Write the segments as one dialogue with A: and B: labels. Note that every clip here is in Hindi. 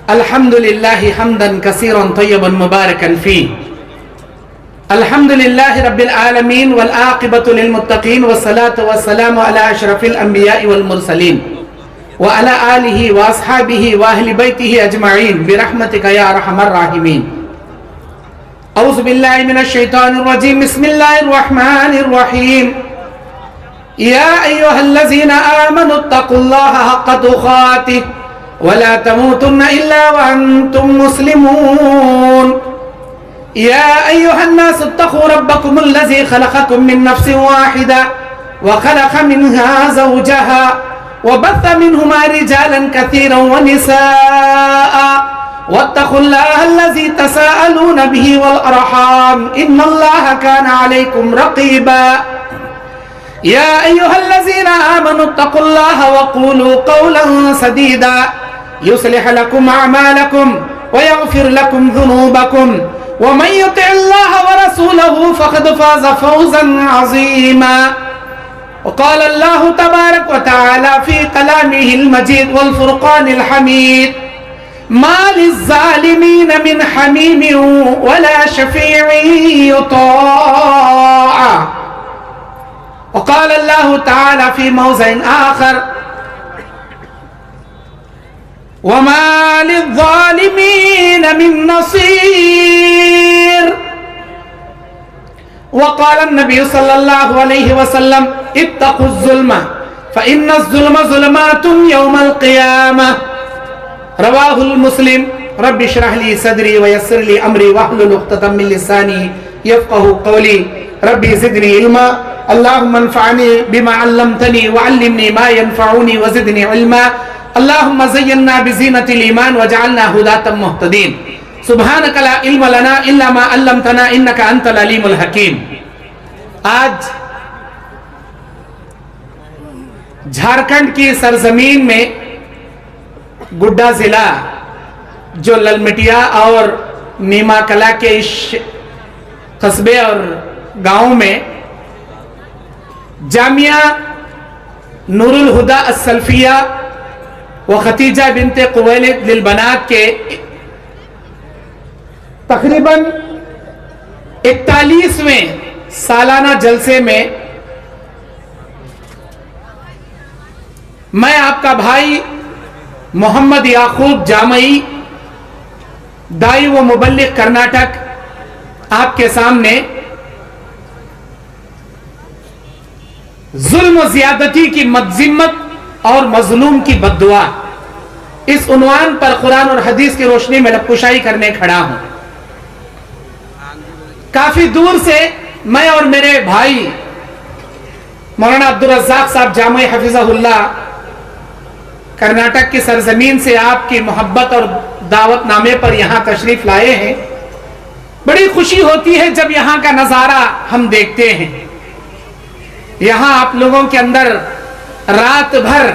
A: अल्हम्दुलिल्लाह हम्दन कसीरन तय्यबन मुबारकन फी। अल्हम्दुलिल्लाह रब्बिल आलमीन वल आक़िबतु लिल मुत्तक़ीन वस्सलातु वस्सलामु अला अशरफिल अंबियाइ वल मुरसलीन व अला आलिहि व अस्हाबिहि व अहलि बैतिहि अजमईन बिरहमतिका या अरहमर राहिमीन। औज़ु बिल्लाहि मिनश शैतानिर रजीम। बिस्मिल्लाहिर रहमानिर रहीम। या अय्युहल्लज़ीना आमनुत्तक़ुल्लाह हक़्क़ तुक़ातिह वला तमूतुन्ना इल्ला व अंतुम मुस्लिमून। या अय्युहन्नासुत्तक़ू रब्बकुमुल्लज़ी खलक़कुम मिन नफ्सिन वाहिदा व खलक़ मिन्हा ज़ौजहा व बस्स मिन्हुमा रिजालन कसीरन व निसाअ वत्तक़ुल्लाहल्लज़ी तसाअलून बिही वल अरहाम इन्नल्लाह काना अलैकुम रक़ीबा। या अय्युहल्लज़ीना आमनुत्तक़ुल्लाह व क़ूलू क़ौलन सदीदा युस्लिह लकुम अअमालकुम व यग़फिर लकुम ज़ुनूबकुम व मन युति'िल्लाह व रसूलहु फ़क़द फ़ाज़ फ़ौज़न अज़ीमा। व क़ाल अल्लाहु तबारक व तआला फ़ी कलामिहिल मजीद वल फ़ुरक़ानिल हमीद मा लिज़्ज़ालिमीन मिन हमीमिन वला शफ़ी'इन युताअ। वक़ाल अल्लाहु तआला फ़ी मौज़िन आख़र वमा लिज़्ज़ालिमीन मिन नसीर। वक़ाल नबी सल्लल्लाहु अलैहि वसल्लम इत्तक़ुज़्ज़ुल्म फ़इन्नज़्ज़ुल्म ज़ुलमातुन यौमल क़ियामह। रवाहुल मुस्लिम। रब्बि इश्रह ली सदरी व यस्सिर ली अमरी वहलुल उक़्दतम मिन लिसानी यफ़क़हू क़ौली। रब्बि ज़िदनी इल्मा अल्लाहुम्मा अन्फ़अनी बिमा अल्लमतनी व अल्लिमनी मा यनफ़अनी व ज़िदनी इल्मा। अल्लाहुम्मा ज़य्यिन्ना बिज़ीनतिल ईमान वजअलना हुदातम मुहतदीन। सुब्हानक ला इल्म लना इल्ला मा अल्लमतना इन्नका अंतल अलीमुल हकीम। आज झारखंड की सरजमीन में गुड्डा जिला जो ललमटिया और नीमा कला के इस कस्बे और गांव में जामिया नूरुल हुदा अस्सल्फिया व खतीजा बिनते कुवैलिद लिल बनात के तकरीबन 41वें सालाना जलसे में मैं आपका भाई मोहम्मद याकूब जामई दाई व मुबल्लिग कर्नाटक आपके सामने जुल्म ज़ियादती की मज़म्मत और मजलूम की बद्दुआ इस उन्वान पर कुरान और हदीस की रोशनी में लबकुशाई करने खड़ा हूं। काफी दूर से मैं और मेरे भाई मौलाना अब्दुल रज़्ज़ाक़ साहब जामई हफिज़हुल्लाह कर्नाटक की सरजमीन से आपकी मोहब्बत और दावत नामे पर यहां तशरीफ लाए हैं। बड़ी खुशी होती है जब यहां का नजारा हम देखते हैं। यहां आप लोगों के अंदर रात भर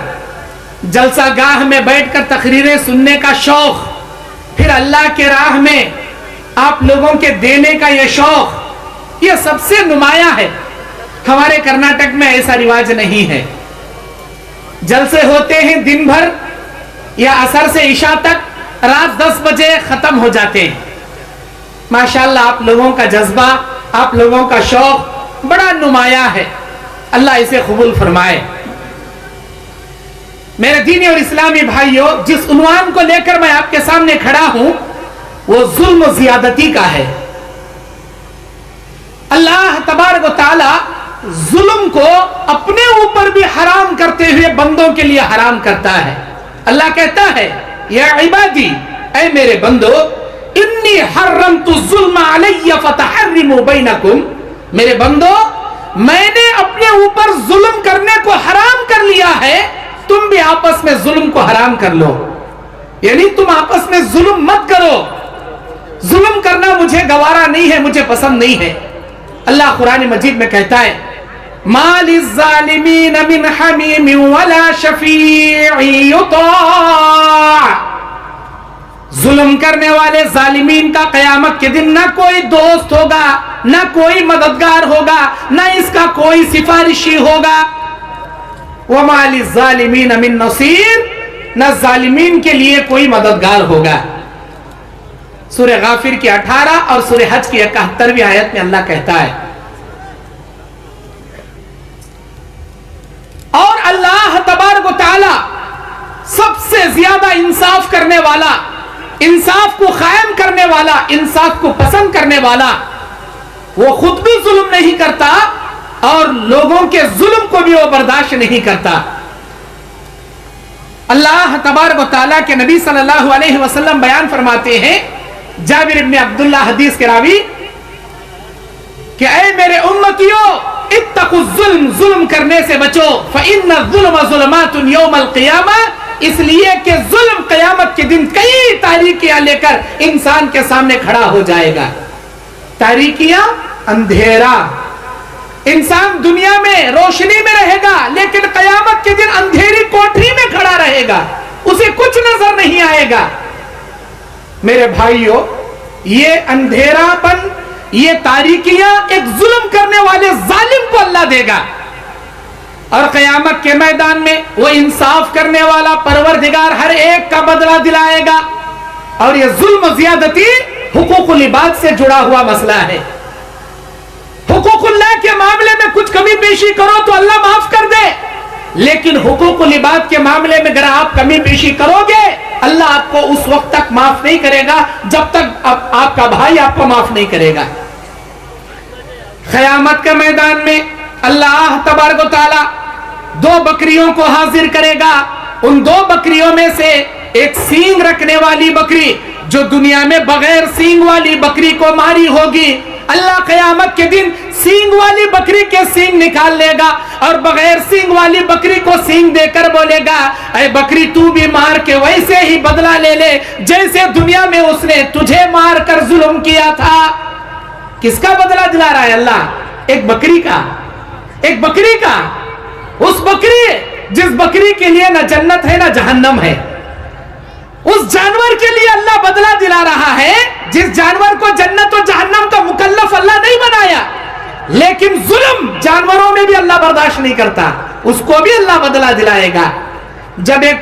A: जलसा गाह में बैठकर तकरीरें सुनने का शौक, फिर अल्लाह के राह में आप लोगों के देने का यह शौक, यह सबसे नुमाया है। हमारे कर्नाटक में ऐसा रिवाज नहीं है। जलसे होते हैं दिन भर या असर से इशा तक, रात 10 बजे खत्म हो जाते हैं। माशाअल्लाह आप लोगों का जज्बा, आप लोगों का शौक बड़ा नुमाया है। अल्लाह इसे कबूल फरमाए। मेरे दीनी और इस्लामी भाइयों, जिस उन्वान को लेकर मैं आपके सामने खड़ा हूं वो जुल्म ज़ियादती का है। अल्लाह तबारक व तआला जुल्म को अपने ऊपर भी हराम करते हुए बंदों के लिए हराम करता है। अल्लाह कहता है या इबादी, ऐ मेरे बंदो, इन्नी हर्रमतु ज़ुल्म अलैया फतहर्रिमू बैनकुम। मेरे बंदो, मैंने अपने ऊपर जुल्म करने को हराम कर लिया है, तुम भी आपस में जुल्म को हराम कर लो। यानी तुम आपस में जुल्म मत करो। जुल्म करना मुझे गवारा नहीं है, मुझे पसंद नहीं है। अल्लाह कुरान मजीद में कहता है मा लिज़्ज़ालिमीन मिन हमीमिन वला शफ़ी'इन युताअ। जुल्म करने वाले जालिमीन का क़यामत के दिन ना कोई दोस्त होगा, ना कोई मददगार होगा, ना इसका कोई सिफारिशी होगा। वमा लिज़्ज़ालिमीन मिन नसीर, न जालिमीन के लिए कोई मददगार होगा। सूरह गाफिर की 18 और सूरह हज की 71वीं आयत में अल्लाह कहता है, और अल्लाह तबारक व तआला सबसे ज्यादा इंसाफ करने वाला, इंसाफ को कायम करने वाला, इंसाफ को पसंद करने वाला, वो खुद भी जुल्म नहीं करता और लोगों के जुल्म को भी वो बर्दाश्त नहीं करता। अल्लाह तबारक व तआला के नबी सल्लल्लाहु अलैहि वसल्लम बयान फरमाते हैं, जाबिर इब्न अब्दुल्लाह हदीस के रावी, कि ऐ मेरे उम्मतियों, इत्तकु जुल्म, जुल्म करने से बचो, फ़इन्न ज़ुल्म ज़ुल्मातुन यौमल क़ियामा, इसलिए कि जुल्म क़यामत के दिन कई तारीकियां लेकर इंसान के सामने खड़ा हो जाएगा। तारीकियां, अंधेरा। इंसान दुनिया में रोशनी में रहेगा, लेकिन क़यामत के दिन अंधेरी कोठरी में खड़ा रहेगा, उसे कुछ नजर नहीं आएगा। मेरे भाइयों, ये अंधेरापन, ये तारीकियां एक जुल्म करने वाले जालिम को अल्लाह देगा, और क़यामत के मैदान में वो इंसाफ करने वाला परवरदिगार हर एक का बदला दिलाएगा। और ये जुल्म ज़ियादती हुकूकुल इबाद से जुड़ा हुआ मसला है। हुकूकुल्लाह के मामले में कुछ कमी पेशी करो तो अल्लाह माफ कर दे, लेकिन हुकूकुल इबाद के मामले में अगर आप कमी पेशी करोगे, अल्लाह आपको उस वक्त तक माफ नहीं करेगा जब तक आपका भाई आपको माफ नहीं करेगा। क़यामत के मैदान में अल्लाह तबारक व तआला 2 बकरियों को हाजिर करेगा। उन 2 बकरियों में से एक सींग रखने वाली बकरी, जो दुनिया में बगैर सींग वाली बकरी को मारी होगी, अल्लाह क़यामत के दिन सींग वाली बकरी के सींग निकाल लेगा और बगैर सींग वाली बकरी को सींग देकर बोलेगा, ऐ बकरी, तू भी मार के वैसे ही बदला ले ले जैसे दुनिया में उसने तुझे मार कर जुल्म किया था। किसका बदला दिला रहा है अल्लाह? एक बकरी का, एक बकरी का। उस बकरी, जिस बकरी के लिए न जन्नत है न जहन्नम है, उस जानवर के लिए अल्लाह बदला दिला रहा है, जिस जानवर को जन्नत और जहन्नम का मुकल्लफ अल्लाह नहीं बनाया, लेकिन जुल्म जानवरों में भी अल्लाह बर्दाश्त नहीं करता, उसको भी अल्लाह बदला दिलाएगा। जब एक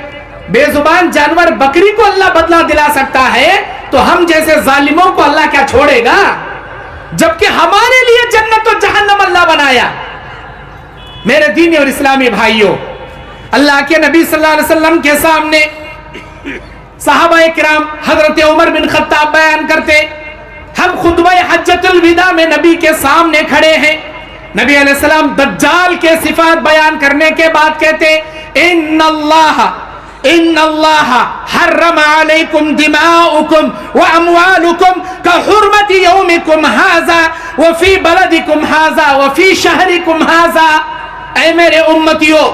A: बेजुबान जानवर बकरी को अल्लाह बदला दिला सकता है, तो हम जैसे जालिमों को अल्लाह क्या छोड़ेगा? जबकि हमारे लिए जन्नत और जहन्नम अल्लाह बनाया। मेरे दीनी और इस्लामी भाइयों, अल्लाह के नबी सल्लल्लाहु अलैहि वसल्लम के सामने सहाबाए किराम हजरत उमर बिन खत्ताब बयान करते, हम खुतबा हज्जतुल विदा में नबी के सामने खड़े हैं। नबी अलैहिस्सलाम दज्जाल के सिफात बयान करने के बाद कहते, इन्नल्लाह हर्रम अलैकुम दिमाउकुम व अमवालुकुम का हुर्मति यौमिकुम हाज़ा व फी बलदिकुम हाज़ा व फी शहरिकुम हाज़ा। ऐ मेरे उम्मतियों,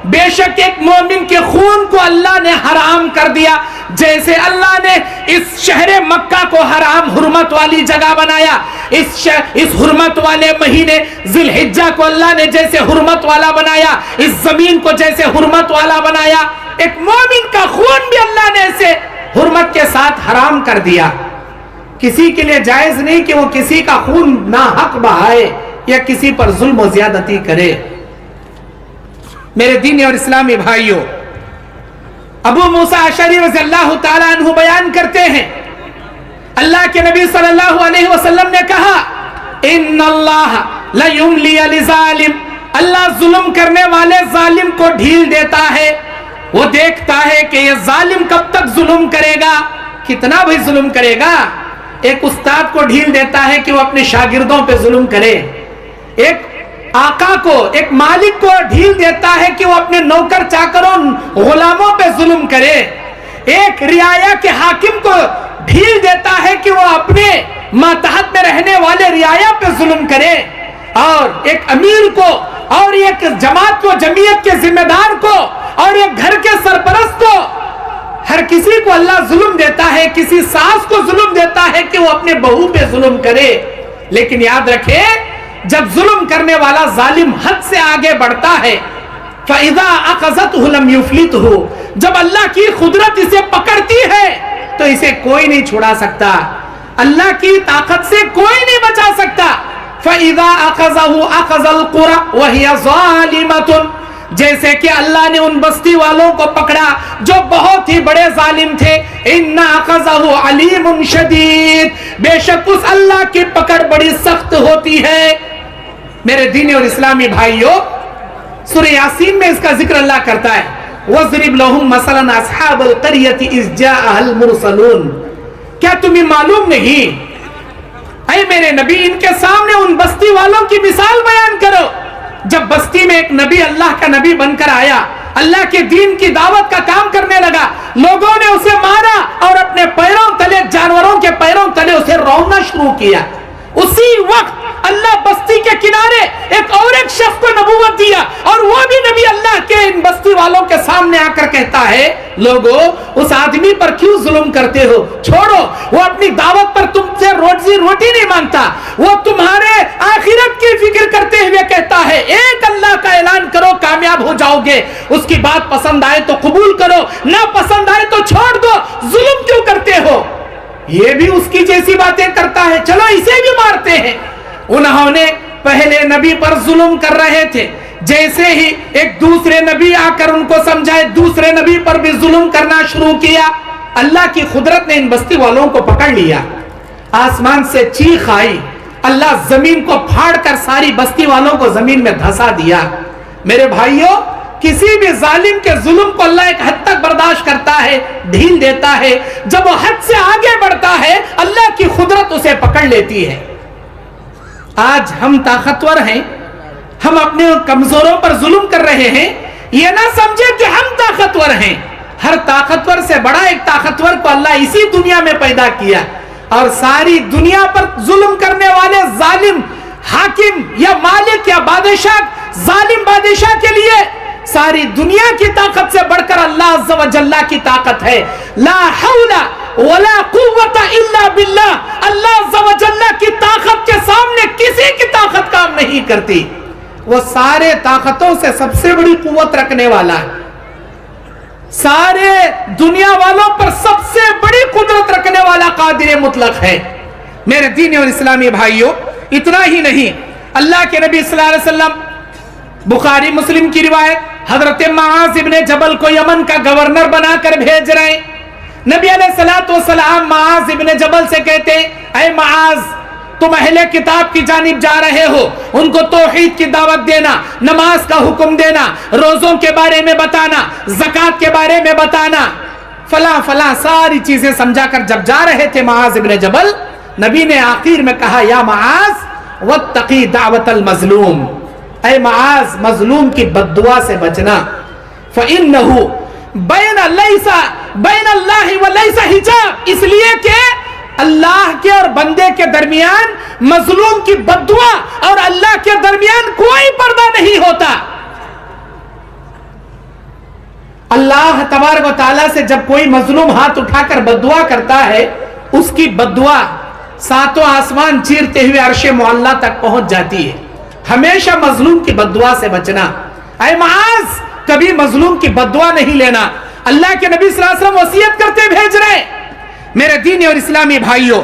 A: बेशक एक मोमिन के खून को अल्लाह ने हराम कर दिया, जैसे अल्लाह ने इस शहर मक्का को हराम हुर्मत वाली जगह बनाया, इस हुर्मत वाले महीने जिलहिज्जा को अल्लाह ने जैसे हुर्मत वाला बनाया, इस जमीन को जैसे हुर्मत वाला बनाया, एक मोमिन का खून भी अल्लाह ने ऐसे हुर्मत के साथ हराम कर दिया। किसी के लिए जायज नहीं कि वो किसी का खून ना हक बहाए या किसी पर जुल्म ज्यादती करे। मेरे दीनी और इस्लामी भाइयों, अबू मूसा अशअरी रज़ियल्लाहु ताला अन्हु बयान करते हैं, अल्लाह के नबी सल्लल्लाहु अलैहि वसल्लम ने कहा, इन्नल्लाह ला युमली लिज़ालिम, अल्लाह जुल्म करने वाले जालिम को ढील देता है। वो देखता है कि ये जालिम कब तक जुल्म करेगा, कितना भी जुल्म करेगा। एक उस्ताद को ढील देता है कि वो अपने शागिर्दों पे जुल्म करे, एक आका को, एक मालिक को ढील देता है कि वो अपने नौकर चाकरों गुलामों पे जुल्म करे, एक रियाया के हाकिम को ढील देता है कि वो अपने मातहत में रहने वाले रियाया पे जुल्म करे, और एक अमीर को, और एक जमात को, जमीयत के जिम्मेदार को, और एक घर के सरपरस्त को, हर किसी को अल्लाह जुल्म देता है। किसी सास को जुल्म देता है कि वो अपने बहू पे जुल्म करे। लेकिन याद रखे, जब जुल्म करने वाला जालिम हद से आगे बढ़ता है, फ़इज़ा अख़ज़तहु लम युफ़्लितहु, जब अल्लाह की कुदरत इसे पकड़ती है तो इसे कोई नहीं छुड़ा सकता, अल्लाह की ताकत से कोई नहीं बचा सकता। फ़इज़ा अख़ज़हु अख़ज़ल क़ुरा व हिय ज़ालिमतुन, जैसे कि अल्लाह ने उन बस्ती वालों को पकड़ा जो बहुत ही बड़े जालिम थे। इन्ना अख़ज़हु अलीमुन शदीद, बेशक उस अल्लाह की पकड़ बड़ी सख्त होती है। मेरे दीनी और इस्लामी भाइयों, सूरह यासीन में इसका जिक्र अल्लाह करता है, वज़रिब लहुम मसलन अस्हाबल क़रियति इज़ जाअहल मुरसलून। क्या तुम्हें मालूम नहीं, ऐ मेरे नबी, इनके सामने उन बस्ती वालों की मिसाल बयान करो जब बस्ती में एक नबी अल्लाह का नबी बनकर आया, अल्लाह के दीन की दावत का काम करने लगा, लोगों ने उसे मारा और अपने पैरों तले, जानवरों के पैरों तले उसे रौंदना शुरू किया। उसी वक्त अल्लाह बस्ती के किनारे एक शख्स को नबूवत दिया और वो भी नबी अल्लाह के इन बस्ती वालों के सामने आकर कहता है, लोगों, उस आदमी पर क्यों जुल्म करते हो, छोड़ो, वो अपनी दावत पर तुमसे रोटी नहीं मांगता, वो तुम्हारे आखिरत की फिक्र करते हुए कहता है, एक अल्लाह का ऐलान करो, कामयाब हो जाओगे, उसकी बात पसंद आए तो कबूल करो, ना पसंद आए तो छोड़ दो, जुल्म क्यों करते हो। ये भी उसकी जैसी बातें करता है, चलो इसे भी मारते हैं। उन्होंने पहले नबी पर जुल्म कर रहे थे, जैसे ही एक दूसरे नबी आकर उनको समझाए, दूसरे नबी पर भी जुल्म करना शुरू किया। अल्लाह की कुदरत ने इन बस्ती वालों को पकड़ लिया, आसमान से चीख आई, अल्लाह जमीन को फाड़कर सारी बस्ती वालों को जमीन में धंसा दिया। मेरे भाइयों, किसी भी जालिम के जुल्म को अल्लाह एक हद तक बर्दाश्त करता है, ढील देता है, जब वो हद से आगे बढ़ता है अल्लाह की कुदरत उसे पकड़ लेती है। आज हम ताकतवर हैं, हम अपने कमजोरों पर जुल्म कर रहे हैं, ये ना समझे कि हम ताकतवर हैं। हर ताकतवर से बड़ा एक ताकतवर को अल्लाह इसी दुनिया में पैदा किया और सारी दुनिया पर जुल्म करने वाले जालिम हाकिम या मालिक या बादशाह, जालिम बादशाह के लिए सारी दुनिया की ताकत से बढ़कर अल्लाह अज़्ज़ व जल्ला की ताकत है। ला हौला वला कुव्वता इल्ला बिल्लाह। अल्लाह अज़्ज़ व जल्ला की ताकत के सामने किसी की ताकत काम नहीं करती। वो सारे ताकतों से सबसे बड़ी कुव्वत रखने वाला है, सारे दुनिया वालों पर सबसे बड़ी कुदरत रखने वाला कादिर मुतलक है। मेरे दीनी और इस्लामी भाइयों, इतना ही नहीं, अल्लाह के नबी सल्लल्लाहु अलैहि वसल्लम, बुखारी मुस्लिम की रिवायत, हजरत मुआज़ इब्ने जबल को यमन का गवर्नर बनाकर भेज रहे हैं। नबी अलैहिस्सलातु वस्सलाम मुआज़ इब्ने जबल से कहते, ऐ मुआज़, तुम अहले किताब की जानिब जा रहे हो, उनको तौहीद की दावत देना, नमाज का हुक्म देना, रोजों के बारे में बताना, ज़कात के बारे में बताना, फला फला सारी चीजें समझाकर जब जा रहे थे मुआज़ इब्ने जबल, नबी ने आखिर में कहा, या मुआज़ वत्तकी दावतल मज़लूम, ऐ मुआज़, मजलूम की बद्दुआ से बचना। फ़इन्नहु बैन अल्लाहि व लैसा हिजाब, इसलिए कि अल्लाह के और बंदे के दरमियान, मजलूम की बद्दुआ और अल्लाह के दरमियान कोई पर्दा नहीं होता। अल्लाह तबारक व तआला से जब कोई मजलूम हाथ उठाकर बद्दुआ करता है, उसकी बद्दुआ सातों आसमान चीरते हुए अर्शे मुअल्ला तक पहुंच जाती है। हमेशा मजलूम की बद्दुआ से बचना। ऐ मुआज़, कभी मजलूम की बद्दुआ नहीं लेना। अल्लाह के नबी सल्लल्लाहु अलैहि वसल्लम वसीयत करते भेज रहे। मेरे दीनी और इस्लामी भाइयों,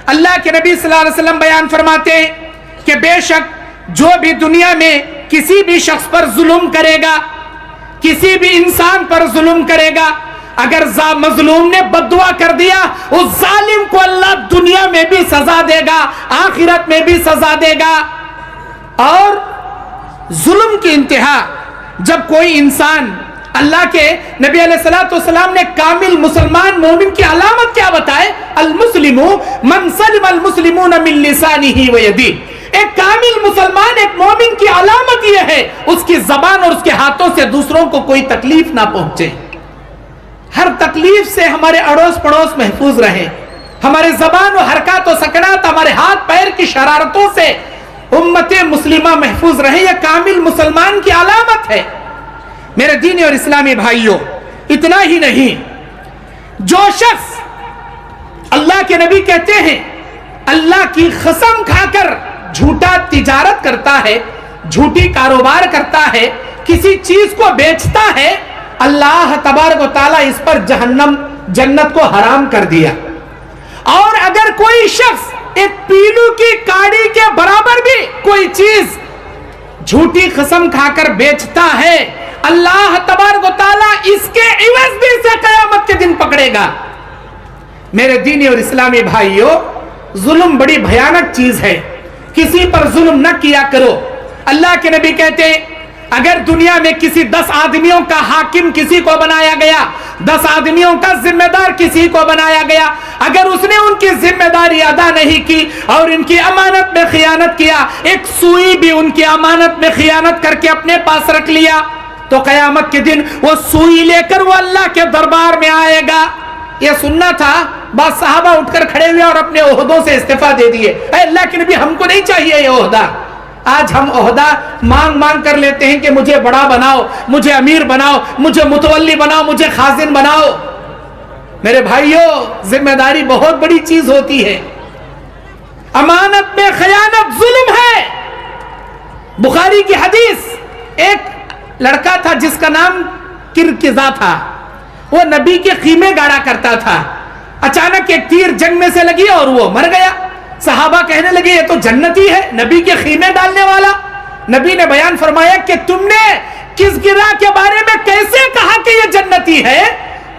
A: अल्लाह के नबी सल्लल्लाहु अलैहि वसल्लम बयान फरमाते हैं कि बेशक जो भी दुनिया में किसी भी शख्स पर जुल्म करेगा, किसी भी इंसान पर जुल्म करेगा, अगर मजलूम ने बद्दुआ कर दिया, उस जालिम को अल्लाह दुनिया में भी सजा देगा, आखिरत में भी सजा देगा। और जुल्म की इंतहा, जब कोई इंसान, अल्लाह के नबी अलैहिस्सलाम ने कामिल मुसलमान मोमिन की अलामत क्या बताए, अल मुस्लिमु मन सलिमल मुस्लिमून मिन लिसानिही व यदी। एक कामिल मुसलमान, एक मोमिन की अलामत यह है, उसकी जबान और उसके हाथों से दूसरों को कोई तकलीफ ना पहुंचे। हर तकलीफ से हमारे अड़ोस पड़ोस महफूज रहे, हमारे जबान और हरकत और सकनात, हमारे हाथ पैर की शरारतों से उम्मते मुस्लिमा महफूज रहे। यह कामिल मुसलमान की अलामत है। मेरे दीनी और इस्लामी भाइयों, इतना ही नहीं, जो शख्स, अल्लाह के नबी कहते हैं, अल्लाह की कसम खाकर झूठा तिजारत करता है, झूठी कारोबार करता है, किसी चीज को बेचता है, अल्लाह तबारक व तआला इस पर जहन्नम, जन्नत को हराम कर दिया। और अगर कोई शख्स एक पीलू की काड़ी के बराबर भी कोई चीज झूठी कसम खाकर बेचता है, अल्लाह तबारक व तआला इसके इवज भी इसे क़यामत के दिन पकड़ेगा। मेरे दीनी और इस्लामी भाइयों, जुल्म बड़ी भयानक चीज है, किसी पर जुल्म न किया करो। अल्लाह के नबी कहते, अगर दुनिया में किसी 10 आदमियों का हाकिम किसी को बनाया गया, 10 आदमियों का जिम्मेदार किसी को बनाया गया, अगर उसने उनकी जिम्मेदारी अदा नहीं की और इनकी अमानत में खियानत किया, एक सुई भी उनकी अमानत में खियानत करके अपने पास रख लिया, तो कयामत के दिन वो सुई लेकर वो अल्लाह के दरबार में आएगा। ये सुनना था, बस साहबा उठकर खड़े हुए और अपने ओहदों से इस्तीफा दे दिए। अल्लाह के नबी, हमको नहीं चाहिए ये ओहदा। आज हम ओहदा मांग मांग कर लेते हैं कि मुझे बड़ा बनाओ, मुझे अमीर बनाओ, मुझे मुतवल्ली बनाओ, मुझे खाजिन बनाओ। मेरे भाइयों, जिम्मेदारी बहुत बड़ी चीज होती है। अमानत में खयानत जुल्म है। बुखारी की हदीस, एक लड़का था जिसका नाम किरकिजा था, वो नबी के खीमे गाड़ा करता था। अचानक एक तीर जंग में से लगी और वो मर गया। सहाबा कहने लगे, ये तो जन्नती है, नबी के खीमे डालने वाला। नबी ने बयान फरमाया कि तुमने किस गिरा के बारे में कैसे कहा कि ये जन्नती है?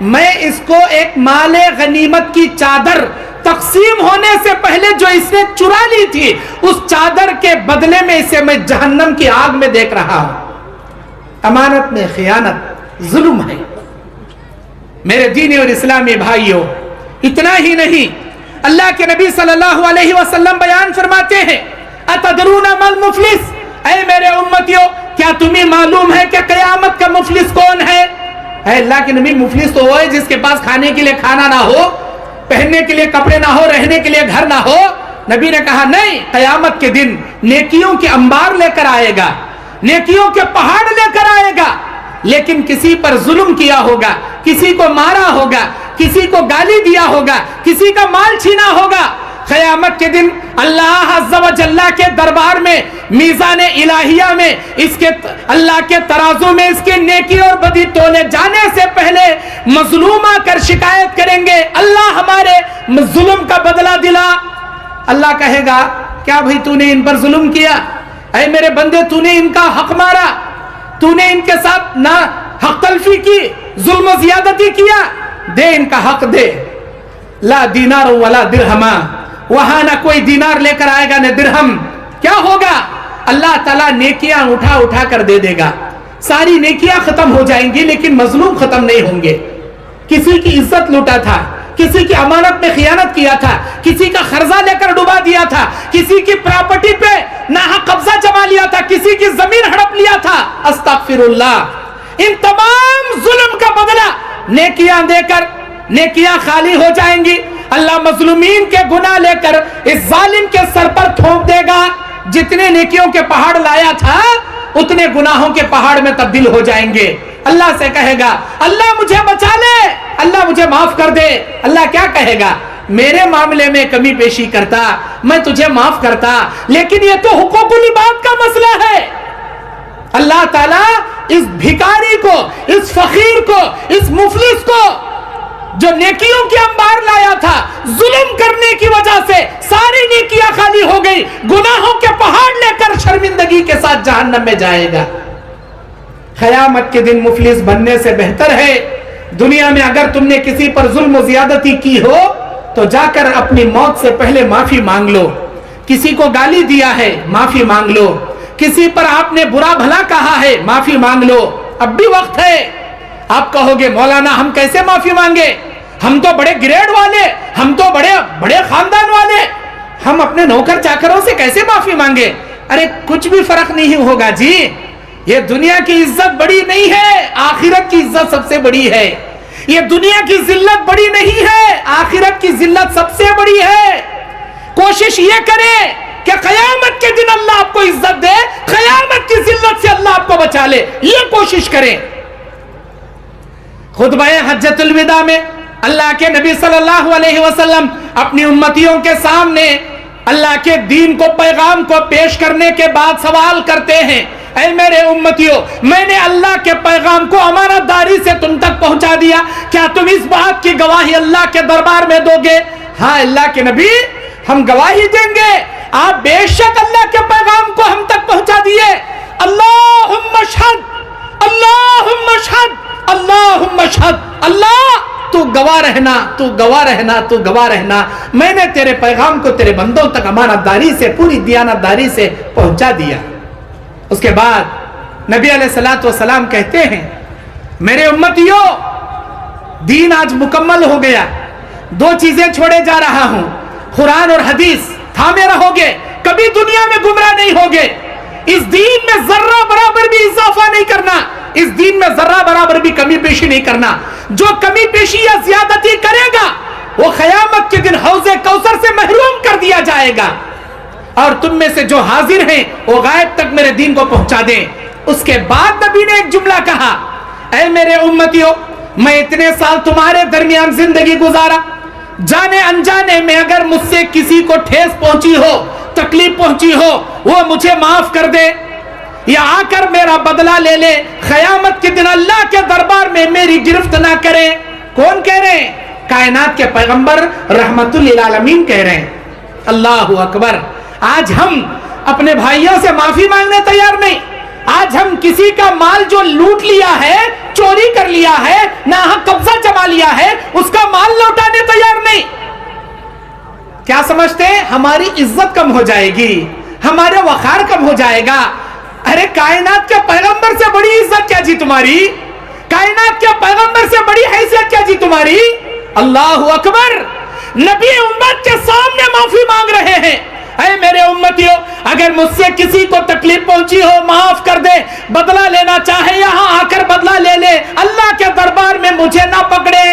A: मैं इसको एक माले गनीमत की चादर तकसीम होने से पहले जो इसने चुरा ली थी, उस चादर के बदले में इसे मैं जहन्नम की आग में देख रहा हूं। अमानत में खियानत जुल्म है। मेरे दीनी और इस्लामी भाइयों, इतना ही नहीं, अल्लाह के नबी सल्लल्लाहु अलैहि वसल्लम बयान फरमाते हैं, अतदरूना मल मुफलिस, ऐ मेरे उम्मतियों, क्या तुम्हें मालूम है कि कयामत का मुफलिस कौन है? अल्लाह के नबी, मुफलिस तो वो है जिसके पास खाने के लिए खाना ना हो, पहनने के लिए कपड़े ना हो, रहने के लिए घर ना हो। नबी ने कहा नहीं, कयामत के दिन नेकियों के अंबार लेकर आएगा, नेकियों के पहाड़ लेकर आएगा, लेकिन किसी पर जुल्म किया होगा, किसी को मारा होगा, किसी को गाली दिया होगा, किसी का माल छीना होगा। क़यामत के दिन अल्लाह अज़्ज़ा व जल्ला के दरबार में, मीज़ान इलाहिया में, इसके अल्लाह के तराजू में इसके नेकी और बदी तोले जाने से पहले मजलूम आकर शिकायत करेंगे, अल्लाह हमारे जुल्म का बदला दिला। अल्लाह कहेगा, क्या भाई तूने इन पर जुल्म किया? ऐ मेरे बंदे, तूने इनका हक मारा, तूने इनके साथ ना हक तलफी की, जुल्म ज़ियादती किया, दे इनका हक दे। ला दीनार वला दिरहमा, वहां ना कोई दीनार लेकर आएगा न दिरहम। क्या होगा? अल्लाह ताला नेकियां उठा उठा कर दे देगा, सारी नेकियां खत्म हो जाएंगी, लेकिन मजलूम खत्म नहीं होंगे। किसी की इज्जत लूटा था, किसी की अमानत में खियानत किया था, किसी का कर्जा लेकर डुबा दिया था, किसी की प्रॉपर्टी पे नाहक कब्जा जमा लिया था, किसी की जमीन हड़प लिया था, अस्तगफिरुल्लाह। इन तमाम जुल्म का बदला नेकियां देकर नेकियां खाली हो जाएंगी। अल्लाह मजलूमीन के गुनाह लेकर इस जालिम के सर पर थोप देगा। जितने नेकियों के पहाड़ लाया था, उतने गुनाहों के पहाड़ में तब्दील हो जाएंगे। अल्लाह से कहेगा, अल्लाह मुझे बचा ले, अल्लाह मुझे माफ कर दे। अल्लाह क्या कहेगा? मेरे मामले में कमी पेशी करता, मैं तुझे माफ करता, लेकिन ये तो हुकूकुल इबाद का मसला है। अल्लाह ताला इस भिखारी को, इस फकीर को, इस मुफलिस को, जो नेकियों के अंबार लाया था, जुल्म करने की वजह से सारी नेकियां खाली हो गई, गुनाहों के पहाड़ लेकर शर्मिंदगी के साथ जहन्नम में जाएगा। क़यामत के दिन मुफलिस बनने से बेहतर है, दुनिया में अगर तुमने किसी पर जुल्म ज़ियादती की हो तो जाकर अपनी मौत से पहले माफी मांग लो। किसी को गाली दिया है, माफी मांग लो। किसी पर आपने बुरा भला कहा है, माफी मांग लो, अब भी वक्त है। आप कहोगे, मौलाना हम कैसे माफी मांगे, हम तो बड़े ग्रेड वाले, हम तो बड़े बड़े खानदान वाले, हम अपने नौकर चाकरों से कैसे माफी मांगे? अरे कुछ भी फर्क नहीं होगा जी। ये दुनिया की इज्जत बड़ी नहीं है, आखिरत की इज्जत सबसे बड़ी है। ये दुनिया की जिल्लत बड़ी नहीं है, आखिरत की जिल्लत सबसे बड़ी है। कोशिश ये करें कि क़यामत के दिन अल्लाह आपको इज्जत दे, क़यामत की जिल्लत से अल्लाह आपको बचा ले, ये कोशिश करें। खुतबा हज्जतुल विदा में अल्लाह के नबी सल्लल्लाहु अलैहि वसल्लम अपनी उम्मतियों के सामने अल्लाह के दीन को, पैगाम को पेश करने के बाद सवाल करते हैं, ऐ मेरे उम्मतियों, मैंने अल्लाह के पैगाम को अमानतदारी से तुम तक पहुंचा दिया, क्या तुम इस बात की गवाही अल्लाह के दरबार में दोगे? हाँ अल्लाह के नबी, हम गवाही देंगे, आप बेशक अल्लाह के पैगाम को हम तक पहुंचा दिए। अल्लाहुम्मा शहद, अल्लाहुम्मा शहद, अल्लाहुम्मा शहद, अल्लाह तू गवाह रहना, तू गवाह रहना, तू गवाह रहना, मैंने तेरे पैगाम को तेरे बंदों तक अमानतदारी से, पूरी दियानतदारी से पहुंचा दिया। उसके बाद नबी अलैहिस्सलातु वस्सलाम कहते हैं, मेरे उम्मतियों, दीन आज मुकम्मल हो गया, दो चीजें छोड़े जा रहा हूं, कुरान और हदीस थामे रहोगे, कभी दुनिया में गुमराह नहीं होगे। इस दीन में जर्रा बराबर भी इजाफा नहीं करना, इस दीन में जर्रा बराबर भी कमी पेशी नहीं करना। जो कमी पेशी या ज्यादती करेगा वो क़यामत के दिन हौज़े कौसर से महरूम कर दिया जाएगा। और तुम में से जो हाजिर हैं वो गायब तक मेरे दीन को पहुंचा दें। उसके बाद नबी ने एक जुमला कहा, ऐ मेरे उम्मतियों, मैं इतने साल तुम्हारे दरमियान जिंदगी गुजारा, जाने अनजाने में अगर मुझसे किसी को ठेस पहुंची हो, तकलीफ पहुंची हो, वो मुझे माफ कर दे या आकर मेरा बदला ले ले। क़यामत के दिन अल्लाह के दरबार में मेरी गिरफ्त ना करे। कौन कह रहे हैं? कायनात के पैगंबर रहमतुल लिल आलमीन कह रहे हैं। अल्लाहु अकबर। आज हम अपने भाइयों से माफी मांगने तैयार नहीं। आज हम किसी का माल जो लूट लिया है, चोरी कर लिया है, नाहक कब्जा जमा लिया है, उसका माल लौटाने तैयार नहीं। क्या समझते हैं? हमारी इज्जत कम हो जाएगी, हमारे वखार कम हो जाएगा। अरे कायनात के पैगंबर से बड़ी इज्जत क्या जी तुम्हारी? कायनात के पैगंबर से बड़ी हैसियत क्या जी तुम्हारी? अल्लाहु अकबर। नबी उम्मत के सामने माफी मांग रहे हैं, ऐ मेरे उम्मतियों, अगर मुझसे किसी को तकलीफ पहुंची हो माफ कर दे, बदला लेना चाहे यहां आकर बदला ले ले, अल्लाह के दरबार में मुझे ना पकड़े।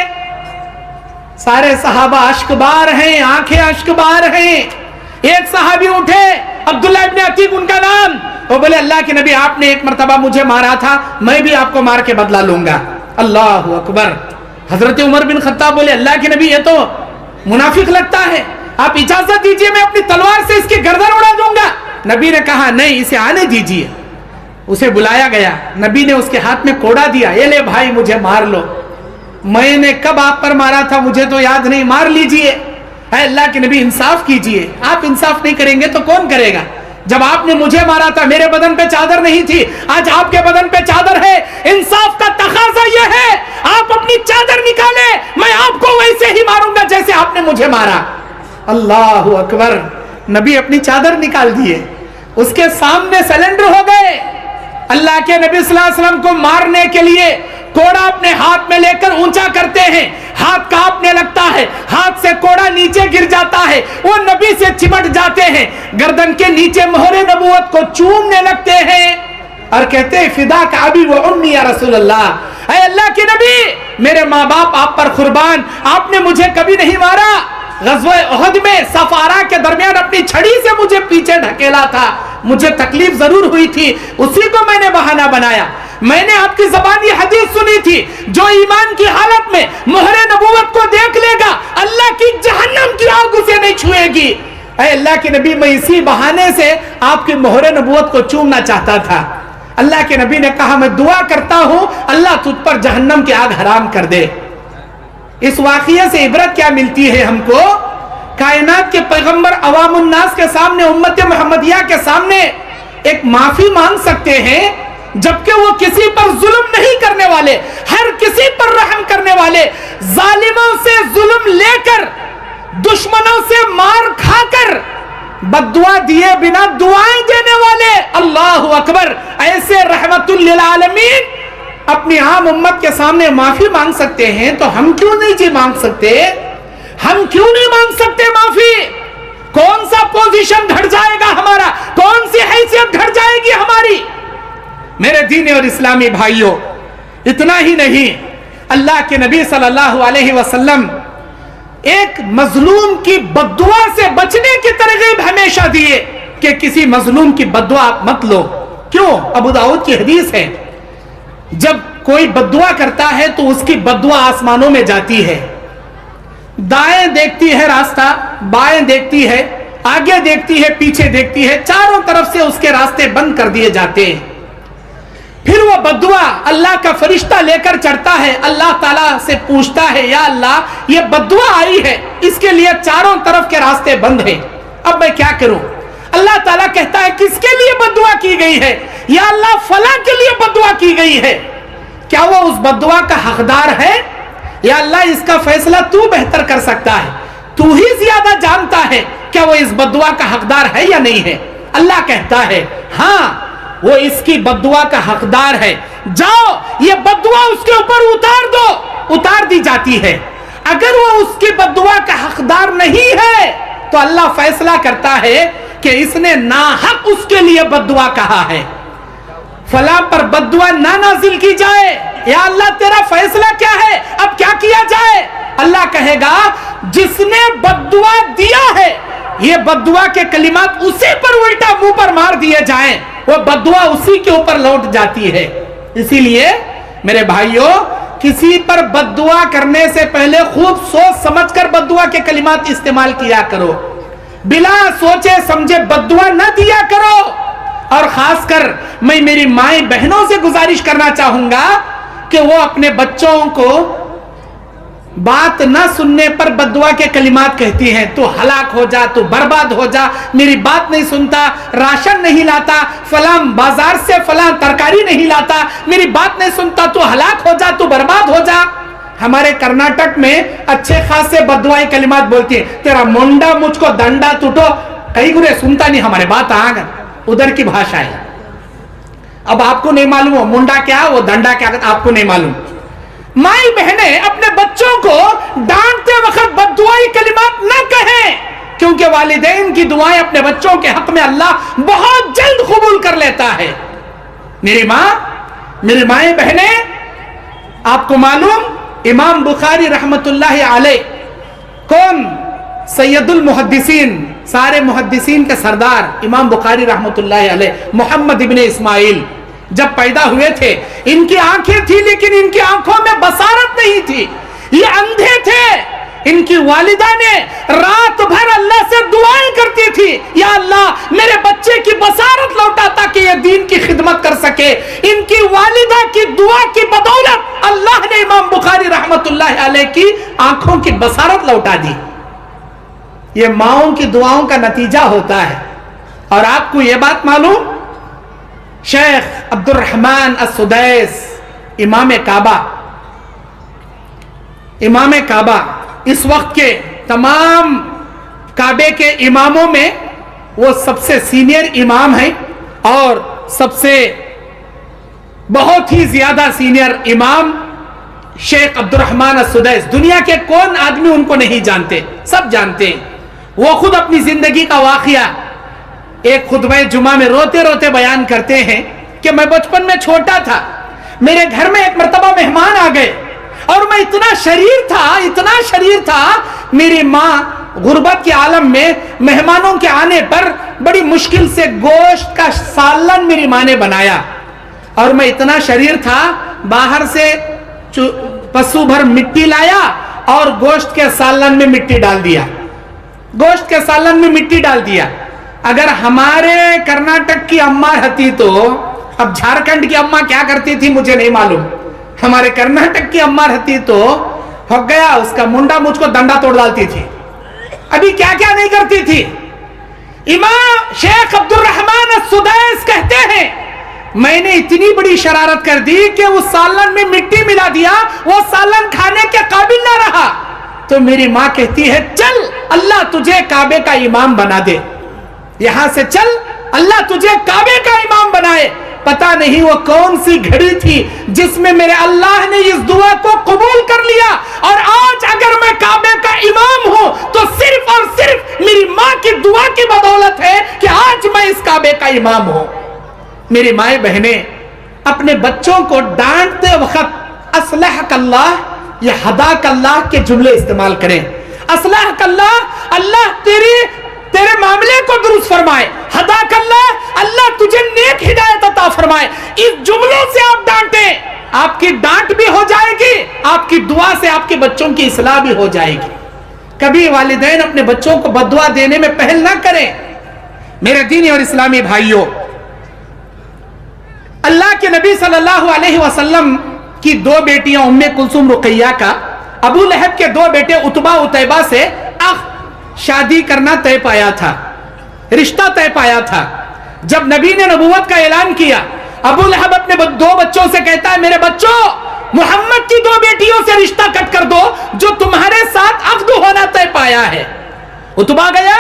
A: सारे सहाबा अश्कबार हैं, आंखें अश्कबार हैं। एक सहाबी उठे, अब्दुल्लाह इब्न अतीक उनका नाम, वो बोले अल्लाह के नबी आपने एक मर्तबा मुझे मारा था, मैं भी आपको मार के बदला लूंगा। अल्लाहु अकबर। हजरत उमर बिन खत्ताब बोले अल्लाह के नबी ये तो मुनाफिक लगता है, आप इजाजत दीजिए मैं अपनी तलवार से इसकी गर्दन उड़ा दूंगा। नबी ने कहा नहीं, इसे आने दीजिए। उसे बुलाया गया, नबी ने उसके हाथ में कोड़ा दिया, ये ले भाई मुझे मार लो। मैंने कब आप पर मारा था मुझे तो याद नहीं, मार लीजिए। अल्लाह के नबी इंसाफ कीजिए। आप इंसाफ नहीं करेंगे तो कौन करेगा? जब आपने मुझे मारा था मेरे बदन पे चादर नहीं थी, आज आपके बदन पे चादर है। इंसाफ का तकाजा यह है, आप अपनी चादर निकाले, मैं आपको वैसे ही मारूंगा जैसे आपने मुझे मारा। अल्लाहु अकबर। नबी अपनी चादर निकाल दिए, उसके सामने सरेंडर हो गए। अल्लाह के नबी सल्लल्लाहु अलैहि वसल्लम को मारने के लिए कोड़ा अपने हाथ में लेकर ऊंचा करते हैं, हाथ कांपने लगता है, हाथ से कोड़ा नीचे गिर जाता है, वो नबी से चिमट जाते हैं, गर्दन के नीचे मोहरे नबूवत को चूमने लगते हैं और कहते हैं फिदा का अबी व उम्मी या रसूल अल्लाह, ऐ अल्लाह के नबी मेरे माँ बाप आप पर कुर्बान, आपने मुझे कभी नहीं मारा। ग़ज़वा उहद में सफारा के दरमियान अपनी छड़ी से मुझे पीछे ढकेला था, मुझे तकलीफ जरूर हुई थी, उसी को मैंने बहाना बनाया। मैंने आपकी ज़बान ये हदीस सुनी थी, जो ईमान की हालत में मोहरे नबूवत को देख लेगा अल्लाह की जहन्नम की आग उसे नहीं छुएगी। ऐ अल्लाह के नबी मैं इसी बहाने से आपकी मोहरे नबूवत को चूमना चाहता था। अल्लाह के नबी ने कहा मैं दुआ करता हूं अल्लाह तुझ पर जहन्नम की आग हराम कर दे। इस वाक़िया से इबरत क्या मिलती है हमको? कायनात के पैगंबर अवामुन नास के सामने, उम्मत मुहम्मदिया के सामने एक माफी मांग सकते हैं, जबकि वो किसी पर जुल्म नहीं करने वाले, हर किसी पर रहम करने वाले, जालिमों से जुल्म लेकर, दुश्मनों से मार खाकर, बद्दुआ दिए बिना दुआएं देने वाले। अल्लाहु अकबर। ऐसे रहमतुल लिल आलमीन अपनी आम उम्मत के सामने माफी मांग सकते हैं, तो हम क्यों नहीं जी मांग सकते? हम क्यों नहीं मांग सकते माफी? कौन सा पोजीशन घट जाएगा हमारा? कौन सी हैसियत घट जाएगी हमारी? मेरे दीनी और इस्लामी भाइयों, इतना ही नहीं, अल्लाह के नबी सल्लल्लाहु अलैहि वसल्लम एक मजलूम की बद्दुआ से बचने की तरकीब हमेशा दिए कि किसी मजलूम की बद्दुआ आप मत लो। क्यों? अबू दाऊद की हदीस है, जब कोई बद्दुआ करता है तो उसकी बद्दुआ आसमानों में जाती है, दाएं देखती है रास्ता, बाएं देखती है, आगे देखती है, पीछे देखती है, चारों तरफ से उसके रास्ते बंद कर दिए जाते हैं। फिर वो बद्दुआ अल्लाह का फरिश्ता लेकर चढ़ता है, अल्लाह ताला से पूछता है या अल्लाह ये बद्दुआ आई है, इसके लिए चारों तरफ के रास्ते बंद हैं, अब मैं क्या करूं? अल्लाह ताला कहता है किसके लिए बद्दुआ की गई है? या अल्लाह फला के लिए बद्दुआ की गई है। क्या वो उस बद्दुआ का हकदार है? या अल्लाह इसका फैसला तू बेहतर कर सकता है, तू ही ज्यादा जानता है क्या वो इस बद्दुआ का हकदार है या नहीं है। अल्लाह कहता है हाँ वो इसकी बद्दुआ का हकदार है, जाओ ये बद्दुआ उसके ऊपर उतार दो। उतार दी जाती है। अगर वो उसकी बद्दुआ का हकदार नहीं है तो अल्लाह फैसला करता है कि इसने नाहक उसके लिए बद्दुआ कहा है, फला पर बद्दुआ ना नाजिल की जाए। या अल्लाह तेरा फैसला क्या है, अब क्या किया जाए? अल्लाह कहेगा जिसने बद्दुआ दिया है ये बद्दुआ के कलिमात उसी पर उल्टा मुंह पर मार दिए जाएं, वो बद्दुआ उसी के ऊपर लौट जाती है। इसीलिए मेरे भाइयों, किसी पर बद्दुआ करने से पहले खूब सोच समझकर बद्दुआ के कलिमात इस्तेमाल किया करो, बिना सोचे समझे बद्दुआ न दिया करो। और खासकर मैं मेरी माए बहनों से गुजारिश करना चाहूंगा कि वो अपने बच्चों को बात न सुनने पर बद्दुआ के कलिमात कहती हैं, तू हलाक हो जा, तू बर्बाद हो जा, मेरी बात नहीं सुनता, राशन नहीं लाता, फलां बाजार से फलां तरकारी नहीं लाता, मेरी बात नहीं सुनता, तू हलाक हो जा, तू बर्बाद हो जा। हमारे कर्नाटक में अच्छे खासे बद्दुआई कलिमात बोलती है, तेरा मुंडा मुझको दंडा टूटो, कई गुरे सुनता नहीं हमारे बात आगर, उधर की भाषा है। अब आपको नहीं मालूम हो मुंडा क्या वो दंडा क्या, आपको नहीं मालूम। माई बहने अपने बच्चों को डांटते वक्त बद्दुआई कलिमात न कहें, क्योंकि वालिदैन की दुआएं अपने बच्चों के हक में अल्लाह बहुत जल्द कबूल कर लेता है। मेरी माँ, मेरी माए बहने, आपको मालूम इमाम बुखारी रहमतुल्लाहि अलैह कौन? सैयदुल मुहद्दिसीन, सारे मुहद्दिसीन के सरदार इमाम बुखारी रहमतुल्लाहि अलैह मोहम्मद इब्ने इस्माइल जब पैदा हुए थे, इनकी आंखें थी लेकिन इनकी आंखों में बसारत नहीं थी, ये अंधे थे। इनकी वालिदा ने रात भर अल्लाह से दुआएं करती थी, या अल्लाह मेरे बच्चे की बसारत लौटा ताकि ये दीन की खिदमत कर सके। इनकी वालिदा की दुआ की बदौलत अल्लाह ने इमाम बुखारी रहमतुल्लाहि अलैह की आंखों की बसारत लौटा दी। ये माओं की दुआओं का नतीजा होता है। और आपको ये बात मालूम, शेख अब्दुल रहमान अस-सुदैस इमाम काबा इस वक्त के तमाम काबे के इमामों में वो सबसे सीनियर इमाम हैं और सबसे बहुत ही ज्यादा सीनियर इमाम शेख अब्दुल रहमान अस-सुदैस। दुनिया के कौन आदमी उनको नहीं जानते, सब जानते हैं। वो खुद अपनी जिंदगी का वाकया एक खुतबे जुमा में रोते रोते बयान करते हैं कि मैं बचपन में छोटा था, मेरे घर में एक मर्तबा मेहमान आ गए और मैं इतना शरीर था, मेरी माँ गुर्बत के आलम में मेहमानों के आने पर बड़ी मुश्किल से गोश्त का सालन मेरी माँ ने बनाया और मैं इतना शरीर था, बाहर से पशु भर मिट्टी लाया और गोश्त के सालन में मिट्टी डाल दिया, गोश्त के सालन में मिट्टी डाल दिया। अगर हमारे कर्नाटक की अम्मा रहती तो, अब झारखंड की अम्मा क्या करती थी मुझे नहीं मालूम, हमारे कर्नाटक की अम्मा रहती तो हो गया, उसका मुंडा मुझको दंडा तोड़ डालती थी। अभी क्या क्या नहीं करती थी। इमाम शेख अब्दुल रहमान अस-सुदैस कहते हैं मैंने इतनी बड़ी शरारत कर दी कि उस सालन में मिट्टी मिला दिया, वो सालन खाने के काबिल ना रहा। तो मेरी माँ कहती है चल अल्लाह तुझे काबे का इमाम बना दे, यहां से चल अल्लाह तुझे काबे का इमाम बनाए। पता नहीं वो कौन सी घड़ी थी जिसमें मेरे अल्लाह ने इस दुआ को कबूल कर लिया और आज अगर मैं काबे का इमाम हूं तो सिर्फ और सिर्फ मेरी माँ की दुआ की बदौलत है कि आज मैं इस काबे का इमाम हूं। मेरी माए बहने अपने बच्चों को डांटते वक्त असलह कल्लाह या हदा कल्लाह के जुमले इस्तेमाल करें। असलह कल्लाह, अल्लाह तेरे मामले को दुरुस्त फरमाए, हदा कल्लाह, अल्लाह तुझे नेक हिदायत अता फरमाए। इस जुमलों से आप डांटें, आपकी डांट भी हो जाएगी, आपकी दुआ से आपके बच्चों की इस्लाह भी हो जाएगी। कभी वालिदैन अपने बच्चों को बद्दुआ देने में पहल ना करें। मेरे दीनी और इस्लामी भाइयों, अल्लाह के नबी सल्लल्लाहु अलैहि वसल्लम की दो बेटियां उम्मे कुलसुम रुकैया का अबू लहब के दो बेटे उतबा उतैबा से शादी करना तय पाया था। रिश्ता तय पाया था। जब नबी ने नबूवत का ऐलान किया, अबू लहब अपने 2 बच्चों से कहता है, मेरे बच्चों, मोहम्मद की 2 बेटियों से रिश्ता कट कर दो जो तुम्हारे साथ अक्द होना तय पाया है। उतबा गया,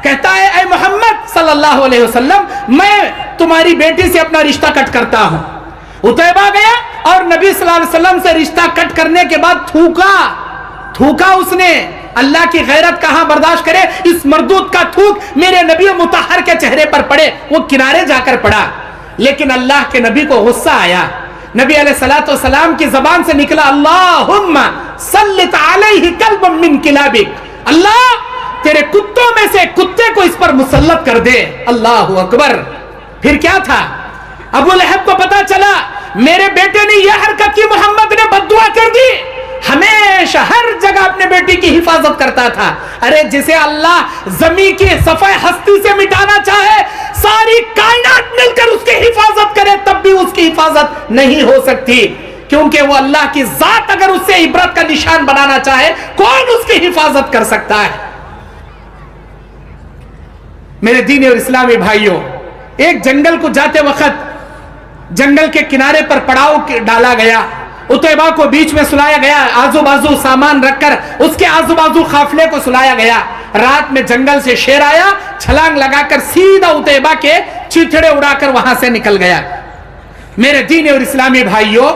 A: कहता है, ऐ मोहम्मद सल्लल्लाहु अलैहि वसल्लम, मैं तुम्हारी बेटी से अपना रिश्ता कट करता हूं। उतैबा गया और नबी सल्लल्लाहु अलैहि वसल्लम से रिश्ता कट करने के बाद थूका उसने। अल्लाह की गैरत कहां बर्दाश्त करे, इस मरदूद का थूक मेरे नबी मुतहर के चेहरे पर पड़े, वो किनारे जाकर पड़ा। लेकिन अल्लाह के नबी को गुस्सा आया। नबी अलैहिस्सलातु वस्सलाम की जबान से निकला, अल्लाहुम्मा सल्लित अलैहि कल्बम मिन किलाबिक, अल्लाह तेरे कुत्तों में से कुत्ते को इस पर मुसल्लत कर दे। अल्लाहु अकबर। फिर क्या था, अबू लहब को पता चला मेरे बेटे ने यह हरकत की, मोहम्मद ने बद्दुआ कर दी। हमेशा हर जगह अपने बेटी की हिफाजत करता था। अरे जिसे अल्लाह जमीन की सफाई हस्ती से मिटाना चाहे, सारी कायनात मिलकर उसकी हिफाजत करे, तब भी उसकी हिफाजत नहीं हो सकती, क्योंकि वो अल्लाह की जात अगर उससे इबरत का निशान बनाना चाहे, कौन उसकी हिफाजत कर सकता है। मेरे दीनी और इस्लामी भाइयों, एक जंगल को जाते वक्त जंगल के किनारे पर पड़ाव डाला गया। उतैबा को बीच में सुलाया गया, आजू बाजू सामान रखकर उसके आजू बाजू काफिले को सुलाया गया। रात में जंगल से शेर आया, छलांग लगाकर सीधा उतैबा के चीथड़े उड़ाकर वहां से निकल गया। मेरे दीनी और इस्लामी भाइयों,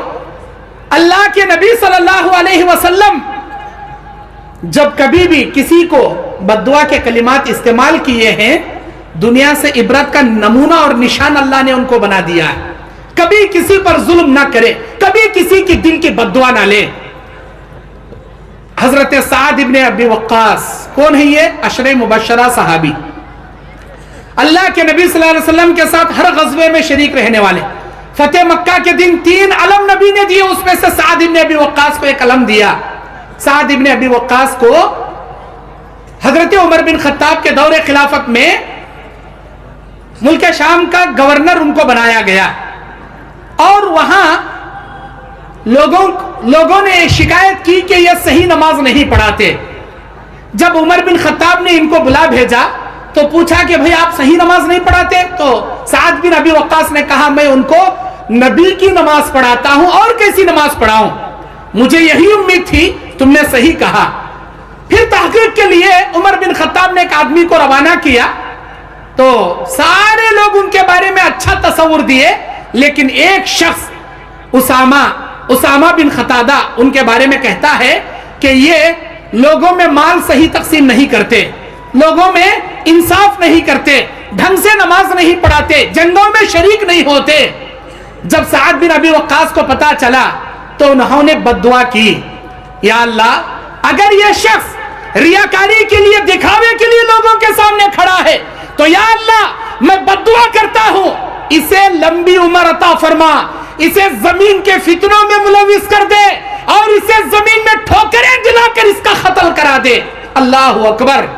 A: अल्लाह के नबी सल्लल्लाहु अलैहि वसल्लम जब कभी भी किसी को बद्दुआ के कलिमात इस्तेमाल किए हैं, दुनिया से इबरत का नमूना और निशान अल्लाह ने उनको बना दिया है। कभी किसी पर जुल्म ना करे, कभी किसी की दिल की बद्दुआ ना ले। हजरत साद इब्ने अबी वक्कास, कौन है ये? अशरे मुबशरा सहाबी, अल्लाह के नबी सल्लल्लाहु अलैहि वसल्लम के साथ हर गज़वे में शरीक रहने वाले। फतेह मक्का के दिन 3 अलम नबी ने दिए, उसमें से साद इब्ने अबी वक्कास को एक अलम दिया। साद इब्ने अबी वक्कास को हजरत उमर बिन खत्ताब के दौरे खिलाफत में मुल्क शाम का गवर्नर उनको बनाया गया, और वहां लोगों ने शिकायत की कि यह सही नमाज नहीं पढ़ाते। जब उमर बिन खत्ताब ने इनको बुला भेजा तो पूछा कि भाई आप सही नमाज नहीं पढ़ाते? तो साद बिन अबी वक्कास ने कहा, मैं उनको नबी की नमाज पढ़ाता हूं, और कैसी नमाज पढ़ाऊं, मुझे यही उम्मीद थी, तुमने सही कहा। फिर तहकीक के लिए उमर बिन खत्ताब ने एक आदमी को रवाना किया, तो सारे लोग उनके बारे में अच्छा तस्वुर दिए, लेकिन एक शख्स उसामा बिन खतादा उनके बारे में कहता है कि ये लोगों में माल सही तकसीम नहीं करते, लोगों में इंसाफ नहीं करते, ढंग से नमाज नहीं पढ़ाते, जंगों में शरीक नहीं होते। जब साद बिन अबी वक्कास को पता चला तो उन्होंने बद्दुआ की, या अल्लाह, अगर यह शख्स रियाकारी के लिए, दिखावे के लिए लोगों के सामने खड़ा है, तो या अल्लाह मैं बद्दुआ करता हूं, इसे लंबी उम्र अता फरमा, इसे जमीन के फितनों में मुलविस कर दे, और इसे जमीन में ठोकरें दिलाकर इसका कत्ल करा दे। अल्लाह अकबर।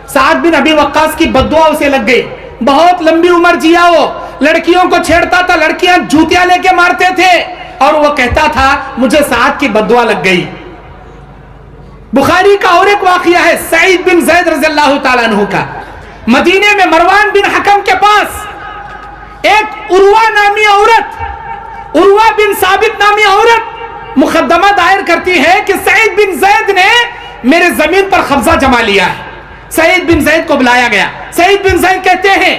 A: साद बिन अबी वक्कास की बद्दुआ उसे लग गई। बहुत लंबी उम्र जिया वो, लड़कियों को छेड़ता था, लड़कियां जूतियां लेके मारते थे, और वो कहता था मुझे साद की बद्दुआ लग गई। बुखारी का और एक वाकया है सईद बिन ज़ैद रज़ियल्लाहु ताला अन्हु का। मदीने में मरवान बिन हकम के पास एक उर्वा नामी औरत, उर्वा बिन साबित नामी औरत मुकदमा दायर करती है कि सईद बिन ज़ैद ने मेरे जमीन पर कब्जा जमा लिया है। सईद बिन ज़ैद को बुलाया गया। सईद बिन ज़ैद कहते हैं,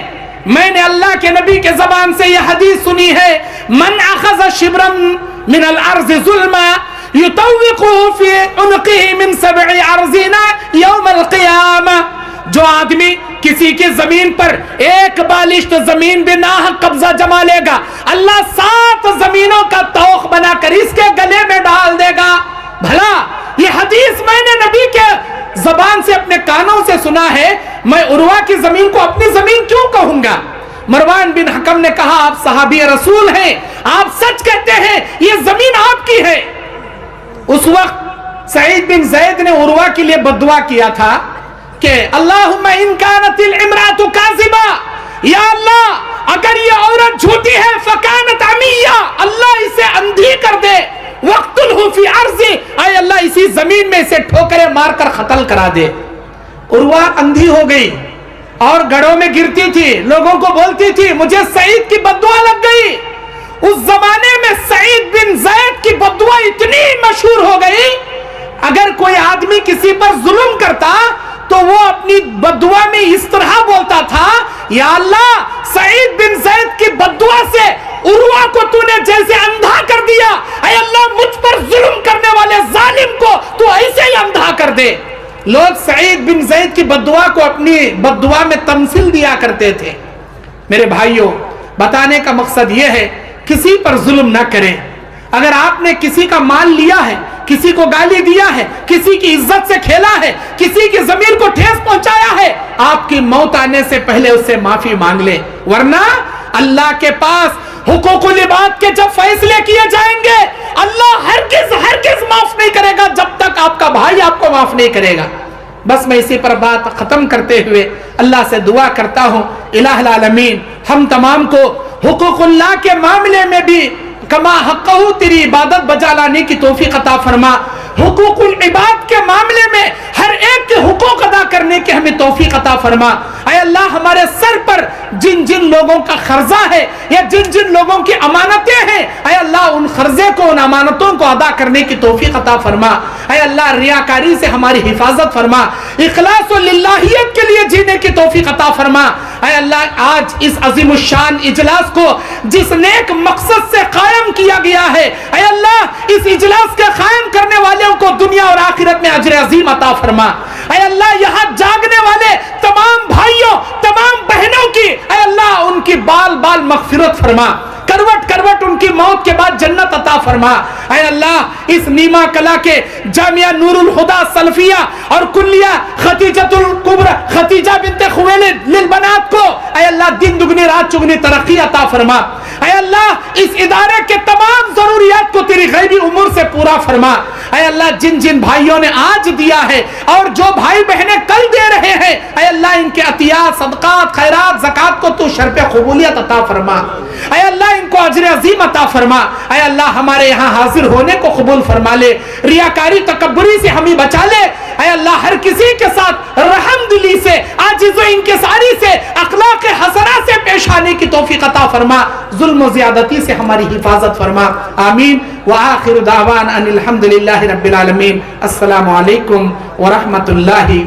A: मैंने अल्लाह के नबी के जबान से यह हदीस सुनी है, मन अखज़ शिब्रन मिन अल अर्ज़ ज़ुल्मा युतव्विक़ुहु फ़ी उनक़िही मिन सब'i अर्ज़िना यौम अल क़ियामा। जो आदमी किसी की जमीन पर एक बालिश्त जमीन भी नाहक कब्जा जमा लेगा, अल्लाह 7 जमीनों का तौख बनाकर इसके गले में डाल देगा। भला ये हदीस मैंने नबी के जबान से अपने कानों से सुना है, मैं उर्वा की जमीन को अपनी जमीन क्यों कहूंगा? मरवान बिन हकम ने कहा, आप सहाबी रसूल हैं, आप सच कहते हैं, ये जमीन आपकी है। उस वक्त सईद बिन ज़ैद ने उर्वा के लिए बद्दुआ किया था कि अल्लाहुम्मा इन कानतिल इमरातु काज़िबा, या अल्लाह अगर ये औरत झूठी है, फकानत अमिया, अल्लाह इसे अंधी कर दे, वक्तुलहु फी अर्ज़ी, आय अल्लाह इसी जमीन में इसे ठोकरे मारकर कत्ल करा दे। उर्वा अंधी हो गई, और गढ़ों में गिरती थी, लोगों को बोलती थी मुझे सईद की बद्दुआ लग गई। उस जमाने में सईद बिन जैद की बद्दुआ इतनी मशहूर हो गई, अगर कोई आदमी किसी पर जुल्म करता तो वो अपनी बद्दुआ में इस तरह बोलता था, या अल्लाह सईद बिन जैद की बद्दुआ से उर्वा को तूने जैसे अंधा कर दिया, ऐ अल्लाह मुझ पर जुल्म करने वाले जालिम को तू ऐसे ही अंधा कर दे। लोग सईद बिन जैद की बद्दुआ को अपनी बद्दुआ में तमसील दिया करते थे। मेरे भाइयों, बताने का मकसद यह है किसी पर जुल्म ना करें। अगर आपने किसी का माल लिया है, किसी को गाली दिया है, किसी की इज्जत से खेला है, किसी की जमीन को ठेस पहुंचाया है, आपकी मौत आने से पहले उससे माफी मांग ले, वरना अल्लाह के पास हुकूकुल इबाद के जब फैसले किए जाएंगे अल्लाह हरगिज माफ नहीं करेगा जब तक आपका भाई आपको माफ नहीं करेगा। बस मैं इसी पर बात खत्म करते हुए अल्लाह से दुआ करता हूं, इलाहुल आलमीन हम तमाम को हुकूकुल्लाह के मामले में भी कमा हक़्क़हू तेरी इबादत बजा लाने की तौफीक अता फरमा। हुकूकुल इबाद के मामले में हर एक के हुकूक अदा करने की हमें तौफीक अता फरमा। ऐ अल्लाह हमारे सर पर जिन जिन लोगों का खर्जा है या जिन जिन लोगों की अमानतें हैं, ऐ अल्लाह उन खर्जे को, उन अमानतों को अदा करने की तौफीक अता फरमा। ऐ अल्लाह रियाकारी से हमारी हिफाजत फरमा, इखलास और लिल्लाहियत के लिए जीने की तौफीक अता फरमा। ऐ अल्लाह आज इस अजीमुशान इजलास को जिस नेक मकसद से कायम किया गया है, ऐ अल्लाह इस इजलास के कायम करने वालों को दुनिया और आखिरत में अजर अजीम अता फरमा। ऐ अल्लाह यहाँ जागने वाले तमाम भाइयों, तमाम बहनों की ऐ अल्लाह उनकी बाल बाल मगफिरत फरमा, करवट करवट उनकी मौत के बाद जन्नत अता फरमा। ऐ अल्लाह इस नीमा कला के जामिया नूरुल हुदा सल्फिया और कुल्लिया खतीजतुल कुब्रा खतीजा बिन्ते खुवैलिद लिल बनात को ऐ अल्लाह दिन दुगनी रात चुगनी तरक्की अता फरमा। ऐ अल्लाह इस इदारे के तमाम जरूरियात को तेरी गैबी उमूर से पूरा फरमा। ऐ अल्लाह जिन जिन भाइयों ने आज दिया है और जो भाई बहनें कल दे रहे हैं, ऐ अल्लाह इनके अतियात, सदकात, खैरात, ज़कात को तू शर्फ़े क़बूलियत अता फरमा। ऐ अल्लाह इनको अजर अजीम अता फरमा। ऐ अल्लाह हमारे यहाँ हाजिर होने को कबूल फरमा ले, रियाकारी तकब्बुरी से हमें बचा ले। ऐ अल्लाह हर किसी के साथ रहमदिली से, आजिज़ो इंकिसारी से, अखलाक हसना से पेश आने की तौफीक अता फरमा। जुल्म व ज़ियादती से हमारी हिफाजत फरमा। आमीन व आखिर दावाना अनिल हम्दुलिल्लाहि रब्बिल आलमीन। अस्सलामु अलैकुम व रहमतुल्लाहि